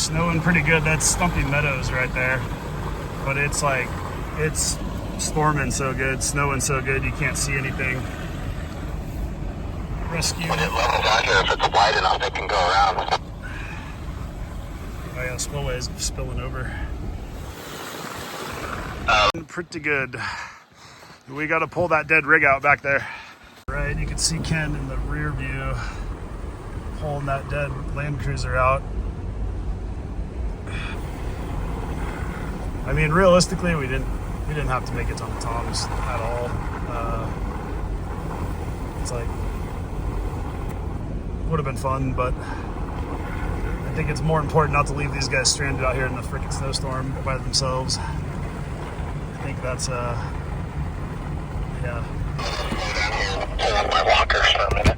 snowing pretty good. That's Stumpy Meadows right there. But it's like, it's storming so good, snowing so good, you can't see anything. Rescue. When it levels out here, if it's wide enough, it can go around. Oh yeah, spillway is spilling over. Pretty good. We got to pull that dead rig out back there. Right, you can see Ken in the rear view pulling that dead Land Cruiser out. I mean, realistically, we didn't have to make it on the toms at all. It's like, would have been fun, but I think it's more important not to leave these guys stranded out here in the freaking snowstorm by themselves. I think that's yeah. Pull up my walkers for a minute.